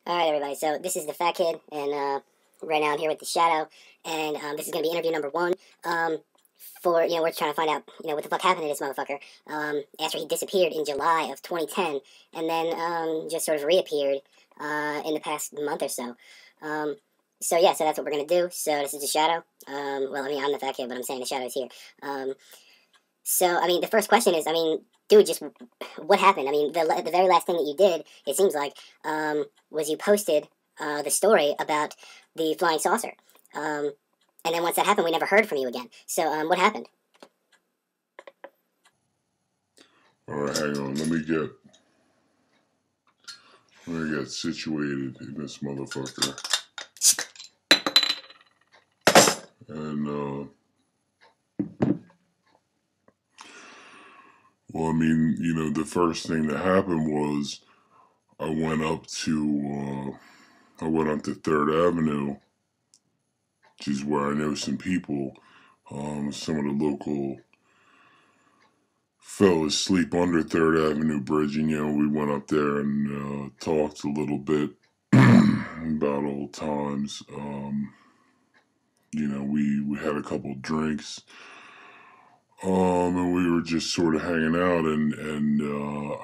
Alright, everybody, so this is the Fat Kid, and right now I'm here with the Shadow, and this is going to be interview number 1. We're trying to find out, what the fuck happened to this motherfucker after he disappeared in July of 2010, and then just sort of reappeared in the past month or so. So that's what we're going to do. So this is the Shadow. I'm the Fat Kid, but I'm saying the Shadow's here. The first question is, dude, just what happened? The very last thing that you did, it seems like, was you posted the story about the flying saucer. And then once that happened, we never heard from you again. So, what happened? Alright, hang on. Let me get situated in this motherfucker. And, the first thing that happened was I went up to 3rd Avenue, which is where I know some people. Some of the local fellas sleep under 3rd Avenue Bridge, and, we went up there and talked a little bit about old times. We had a couple drinks. And we were just sort of hanging out, and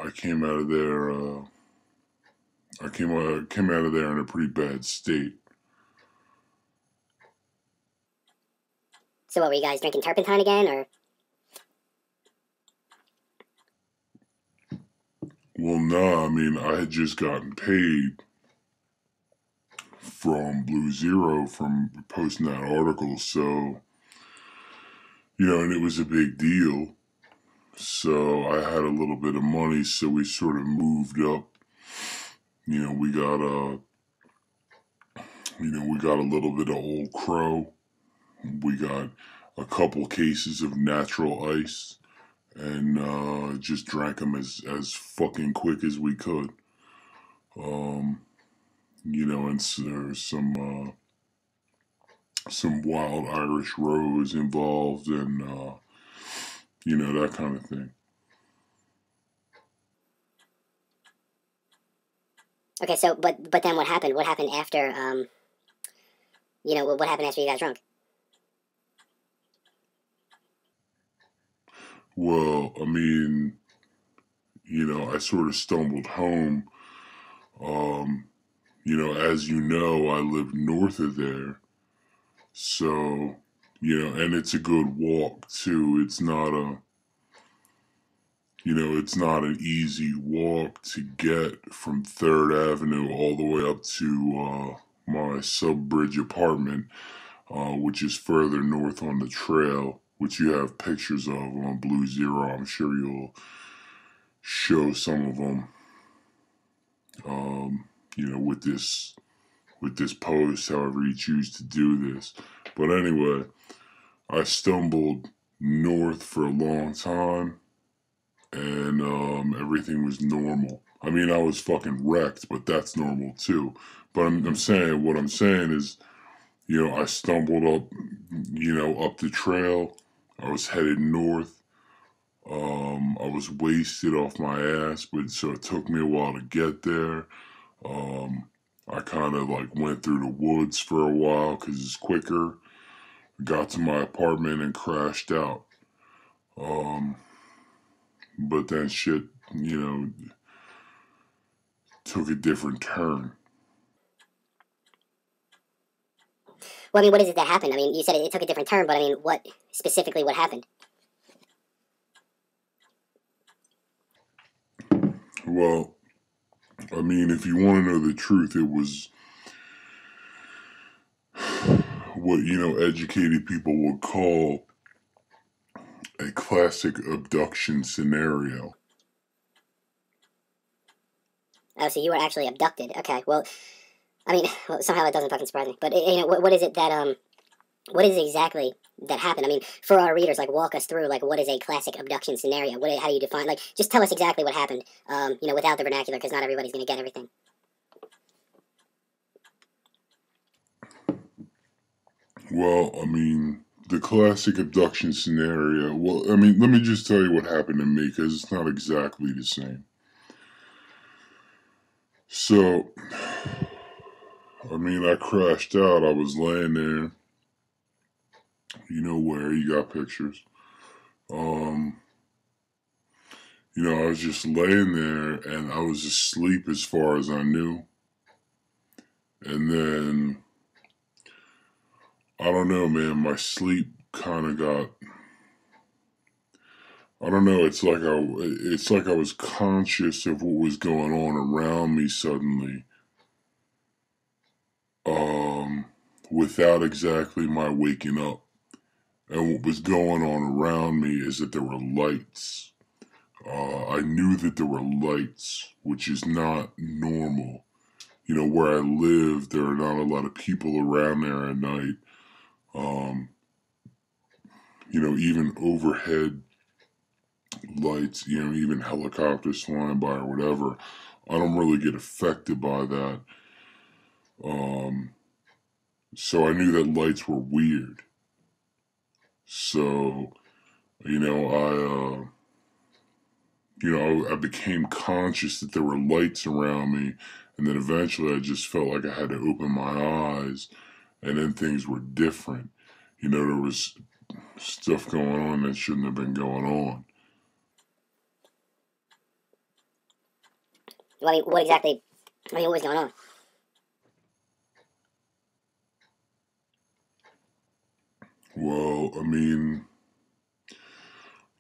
I came out of there. I came out of there in a pretty bad state. So what, were you guys drinking turpentine again, or? Well, nah, I had just gotten paid from Blue Zero from posting that article, so, and it was a big deal. So I had a little bit of money, so we sort of moved up. We got a little bit of Old Crow. We got a couple cases of natural ice, and just drank them as fucking quick as we could. And so there's some wild Irish rose involved, and that kind of thing. Okay, so but then what happened? What happened after? What happened after you got drunk? Well, I sort of stumbled home. As you know, I live north of there. So, and it's a good walk too. It's not an easy walk to get from 3rd Avenue all the way up to my sub-bridge apartment, which is further north on the trail, which you have pictures of on Blue Zero. I'm sure you'll show some of them, with this post, however you choose to do this. But anyway, I stumbled north for a long time, and everything was normal. I was fucking wrecked, but that's normal too. But what I'm saying is, I stumbled up, up the trail. I was headed north. I was wasted off my ass, so it took me a while to get there. I kind of went through the woods for a while because it's quicker. Got to my apartment and crashed out. But then shit, took a different turn. Well, what is it that happened? You said it took a different turn, but what happened? Well, if you want to know the truth, it was what, educated people would call a classic abduction scenario. Oh, so you were actually abducted. Okay, well, somehow that doesn't fucking surprise me. But, what is it that, what is it exactly that happened? For our readers, walk us through, what is a classic abduction scenario? How do you define, just tell us exactly what happened, without the vernacular, because not everybody's going to get everything. Well, the classic abduction scenario, let me just tell you what happened to me, because it's not exactly the same. So, I mean, I crashed out. I was laying there. You know where, you got pictures. Um, I was just laying there and I was asleep as far as I knew. And then, I don't know, man, my sleep kind of got, I don't know, it's like I was conscious of what was going on around me suddenly. Without exactly my waking up. And what was going on around me is that there were lights. I knew that there were lights, which is not normal. Where I live, there are not a lot of people around there at night. Even overhead lights, even helicopters flying by or whatever, I don't really get affected by that. So I knew that lights were weird. So, I became conscious that there were lights around me, and then eventually I just felt like I had to open my eyes, and then things were different. There was stuff going on that shouldn't have been going on. What exactly, what was going on? Well,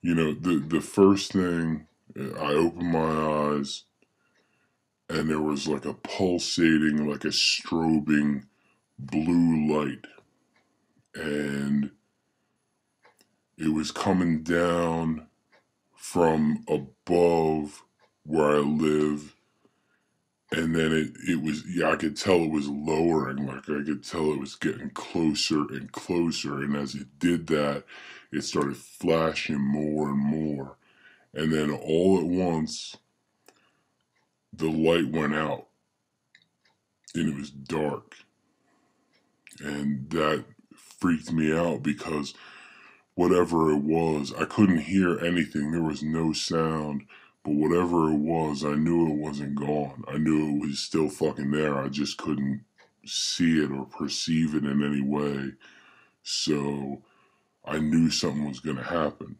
the first thing, I opened my eyes, and there was like a pulsating, like a strobing blue light. And it was coming down from above where I live. And then it was, I could tell it was lowering. Like I could tell it was getting closer and closer. And as it did that, it started flashing more and more. And then all at once, the light went out. And it was dark. And that freaked me out because whatever it was, I couldn't hear anything. There was no sound. But whatever it was, I knew it wasn't gone. I knew it was still fucking there. I just couldn't see it or perceive it in any way. So I knew something was going to happen.